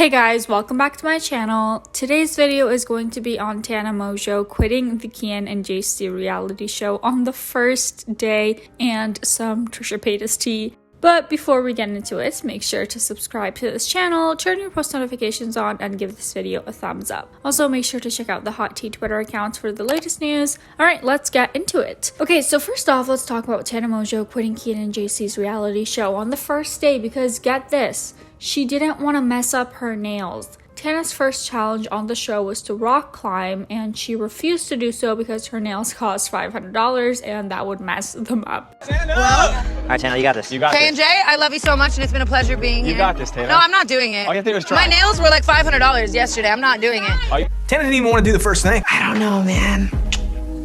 Hey guys, welcome back to my channel. Today's video is going to be on Tana Mongeau quitting the Kian and JC reality show on the first day and some Trisha Paytas tea. But before we get into it, make sure to subscribe to this channel, turn your post notifications on, and give this video a thumbs up. Also, make sure to check out the Hot Tea Twitter accounts for the latest news. Alright, let's get into it. Okay, so first off, let's talk about Tana Mongeau quitting Kian and JC's reality show on the first day because get this, she didn't want to mess up her nails. Tana's first challenge on the show was to rock climb, and she refused to do so because her nails cost $500 and that would mess them up. Tana! All right, Tana, you got this. You got this. K&J, I love you so much, and it's been a pleasure being here. You got this, Tana. No, I'm not doing it. All you have to do is try. My nails were like $500 yesterday. I'm not doing it. Tana didn't even want to do the first thing. I don't know, man.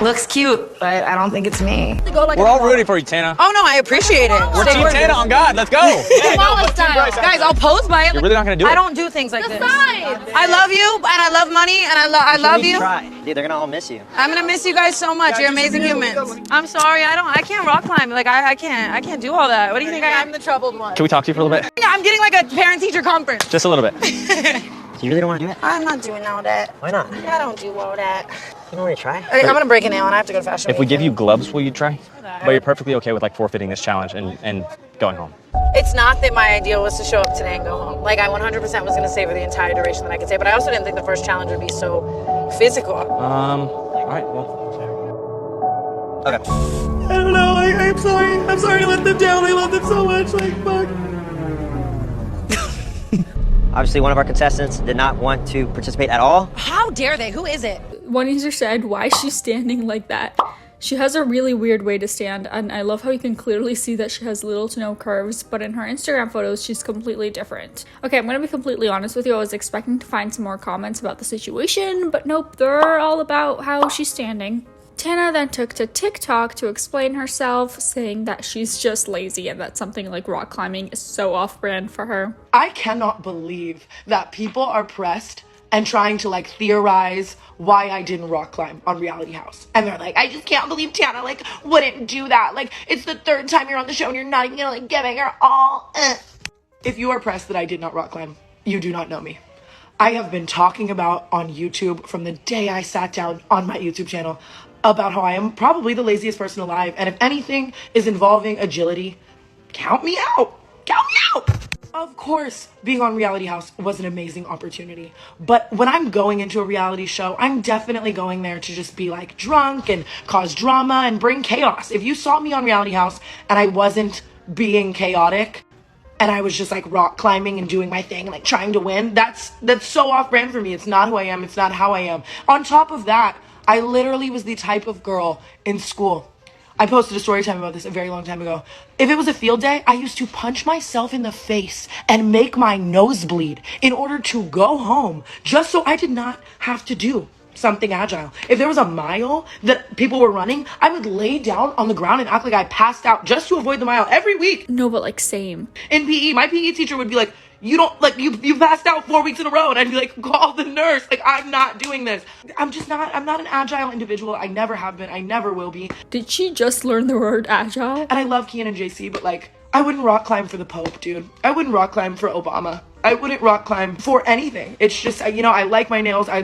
Looks cute, but I don't think it's me. We're all rooting for you, Tana. Oh, no, I appreciate it. We're Team Tana on God. Let's go. Yeah, Guys, I'll pose by it. You're really not going to do it? I don't do things like this. I love you, and I love money, and I love you. Try. Dude, they're gonna all miss you. I'm gonna miss you guys so much. You're amazing humans. I'm sorry, I can't rock climb. Like I can't do all that. What do you think? I'm the troubled one. Can we talk to you for a little bit? Yeah, I'm getting like a parent-teacher conference. Just a little bit. You really don't want to do it? I'm not doing all that. Why not? I don't do all that. You don't want to try? I'm gonna break a nail and I have to go to fashion If we week. give you gloves, will you try? But you're perfectly okay with like forfeiting this challenge and going home. It's not that my idea was to show up today and go home. Like I 100% was gonna stay for the entire duration that I could stay, but I also didn't think the first challenge would be so physical. All right, well. Okay. I don't know, I'm sorry to let them down, I love them so much, like, fuck. Obviously, one of our contestants did not want to participate at all. How dare they? Who is it? One user said, why is she standing like that? She has a really weird way to stand, and I love how you can clearly see that she has little to no curves, but in her Instagram photos, she's completely different. Okay, I'm gonna be completely honest with you, I was expecting to find some more comments about the situation, but nope, they're all about how she's standing. Tana then took to TikTok to explain herself, saying that she's just lazy and that something like rock climbing is so off-brand for her. I cannot believe that people are pressed and trying to like theorize why I didn't rock climb on Reality House. And they're like, I just can't believe Tana like wouldn't do that. Like it's the third time you're on the show and you're not even gonna like giving her all. If you are pressed that I did not rock climb, you do not know me. I have been talking about on YouTube from the day I sat down on my YouTube channel about how I am probably the laziest person alive. And if anything is involving agility, count me out. Count me out. Of course, being on Reality House was an amazing opportunity. But when I'm going into a reality show, I'm definitely going there to just be like drunk and cause drama and bring chaos. If you saw me on Reality House and I wasn't being chaotic, and I was just like rock climbing and doing my thing, like trying to win, that's so off brand for me. It's not who I am. It's not how I am. On top of that, I literally was the type of girl in school. I posted a story time about this a very long time ago. If it was a field day, I used to punch myself in the face and make my nose bleed in order to go home, just so I did not have to do something agile. If there was a mile that people were running, I would lay down on the ground and act like I passed out just to avoid the mile every week. No, but like same. In PE, my PE teacher would be like, you don't, like, you passed out 4 weeks in a row. And I'd be like, call the nurse. Like, I'm not doing this. I'm not an agile individual. I never have been. I never will be. Did she just learn the word agile? And I love Kian and JC, but like, I wouldn't rock climb for the Pope, dude. I wouldn't rock climb for Obama. I wouldn't rock climb for anything. It's just, you know, I like my nails. I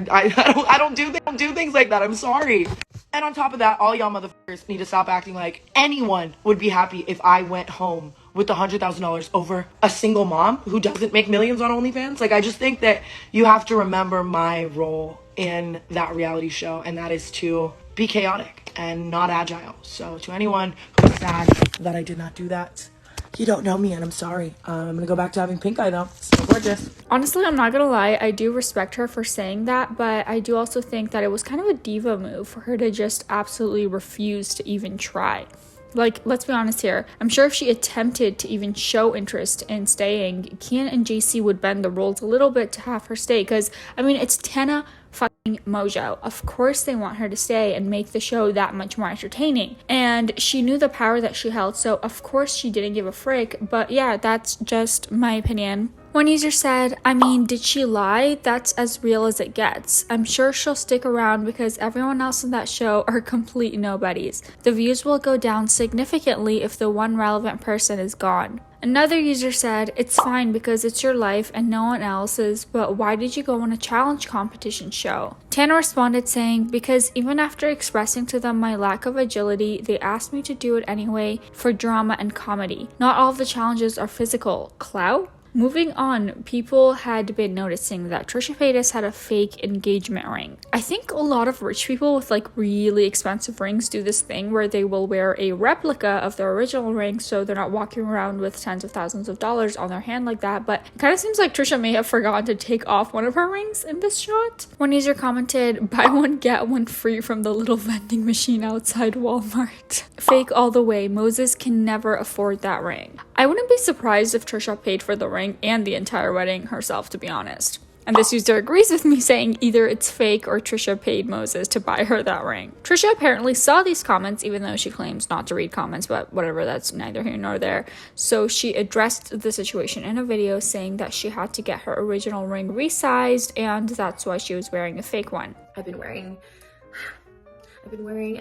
don't do things like that. I'm sorry. And on top of that, all y'all motherfuckers need to stop acting like anyone would be happy if I went home with the $100,000 over a single mom who doesn't make millions on OnlyFans. Like, I just think that you have to remember my role in that reality show, and that is to be chaotic and not agile. So to anyone who's sad that I did not do that, you don't know me and I'm sorry. I'm gonna go back to having pink eye though. Still gorgeous. Honestly, I'm not gonna lie, I do respect her for saying that, but I do also think that it was kind of a diva move for her to just absolutely refuse to even try. Like, let's be honest here. I'm sure if she attempted to even show interest in staying, Kian and JC would bend the rules a little bit to have her stay. Because, I mean, it's Tana fucking Mongeau. Of course they want her to stay and make the show that much more entertaining. And she knew the power that she held, so of course she didn't give a frick. But yeah, that's just my opinion. One user said, I mean, did she lie? That's as real as it gets. I'm sure she'll stick around because everyone else in that show are complete nobodies. The views will go down significantly if the one relevant person is gone. Another user said, "It's fine because it's your life and no one else's, but why did you go on a challenge competition show?" Tana responded saying, "Because even after expressing to them my lack of agility, they asked me to do it anyway for drama and comedy. Not all of the challenges are physical. Clout?" Moving on, people had been noticing that Trisha Paytas had a fake engagement ring. I think a lot of rich people with like really expensive rings do this thing where they will wear a replica of their original ring so they're not walking around with tens of thousands of dollars on their hand like that, but it kind of seems like Trisha may have forgotten to take off one of her rings in this shot. One user commented, "Buy one, get one free from the little vending machine outside Walmart." Fake all the way. Moses can never afford that ring. I wouldn't be surprised if Trisha paid for the ring and the entire wedding herself, to be honest. And this user agrees with me, saying either it's fake or Trisha paid Moses to buy her that ring. Trisha apparently saw these comments, even though she claims not to read comments, but whatever, that's neither here nor there. So she addressed the situation in a video, saying that she had to get her original ring resized, and that's why she was wearing a fake one. I've been wearing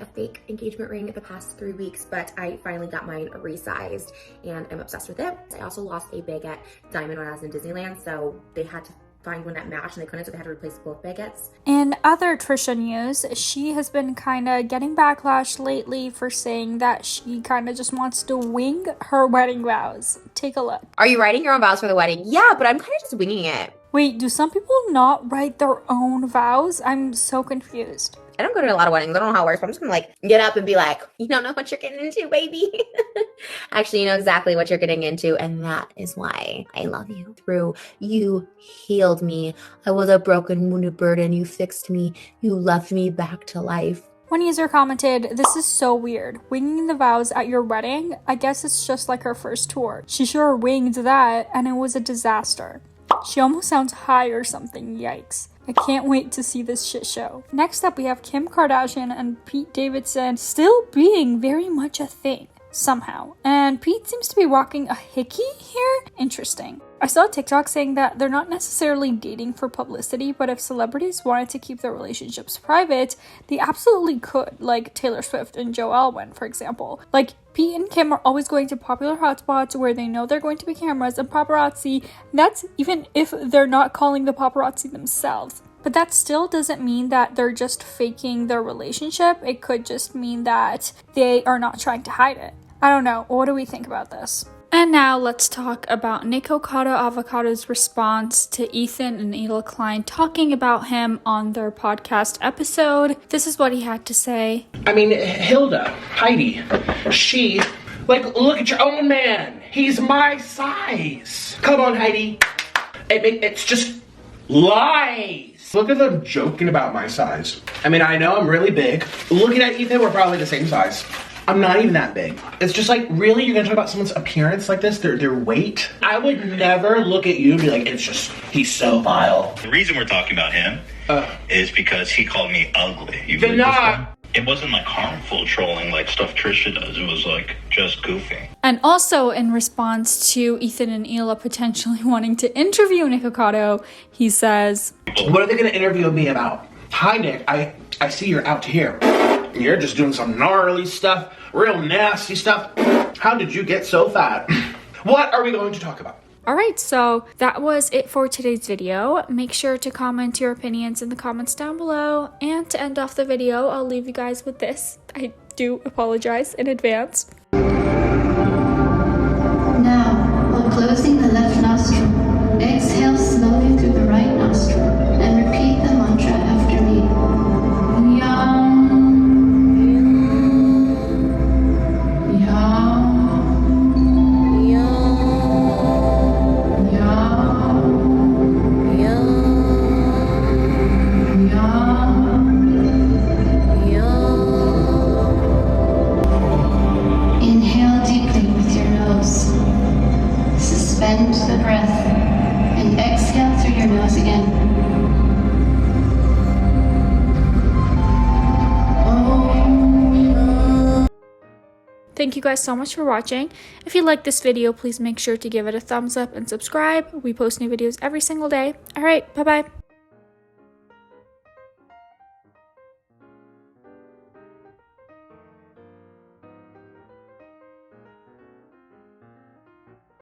a fake engagement ring the past 3 weeks, but I finally got mine resized and I'm obsessed with it. I also lost a baguette diamond when I was in Disneyland, so they had to find one that matched and they couldn't, so they had to replace both baguettes. In other Trisha news, she has been kind of getting backlash lately for saying that she kind of just wants to wing her wedding vows. Take a look. Are you writing your own vows for the wedding? Yeah, but I'm kind of just winging it. Wait, do some people not write their own vows? I'm so confused. I don't go to a lot of weddings. I don't know how it works, but I'm just gonna like get up and be like, "You don't know what you're getting into, baby." Actually, you know exactly what you're getting into, and that is why I love you. Through you healed me. I was a broken, wounded bird, and you fixed me. You loved me back to life. One user commented, "This is so weird. Winging the vows at your wedding? I guess it's just like her first tour. She sure winged that, and it was a disaster. She almost sounds high or something, yikes. I can't wait to see this shit show." Next up, we have Kim Kardashian and Pete Davidson still being very much a thing, somehow. And Pete seems to be rocking a hickey here? Interesting. I saw a TikTok saying that they're not necessarily dating for publicity, but if celebrities wanted to keep their relationships private, they absolutely could, like Taylor Swift and Joe Alwyn, for example. Like, Pete and Kim are always going to popular hotspots where they know they're going to be cameras and paparazzi. That's even if they're not calling the paparazzi themselves. But that still doesn't mean that they're just faking their relationship. It could just mean that they are not trying to hide it. I don't know. What do we think about this? And now let's talk about Nikocado Avocado's response to Ethan and Ela Klein talking about him on their podcast episode. This is what he had to say. I mean, Hilda, Heidi, she, like, look at your own man. He's my size. Come on, Heidi. It's just lies. Look at them joking about my size. I mean, I know I'm really big. Looking at Ethan, we're probably the same size. I'm not even that big. It's just like, really? You're gonna talk about someone's appearance like this? Their weight? I would never look at you and be like, it's just, he's so vile. The reason we're talking about him is because he called me ugly. They're not. It wasn't like harmful trolling like stuff Trisha does. It was like just goofing. And also in response to Ethan and Ela potentially wanting to interview Nikocado, he says, "What are they gonna interview me about? Hi, Nick, I see you're out here. You're just doing some gnarly stuff, real nasty stuff. How did you get so fat? What are we going to talk about?" Alright, so that was it for today's video. Make sure to comment your opinions in the comments down below. And to end off the video, I'll leave you guys with this. I do apologize in advance. Now, while closing the left nostril, exhale slowly through the right nostril and repeat the mantra after me. Yum. Suspend the breath and exhale through your nose again. Thank you guys so much for watching. If you like this video, please make sure to give it a thumbs up and subscribe. We post new videos every single day. Alright, bye-bye.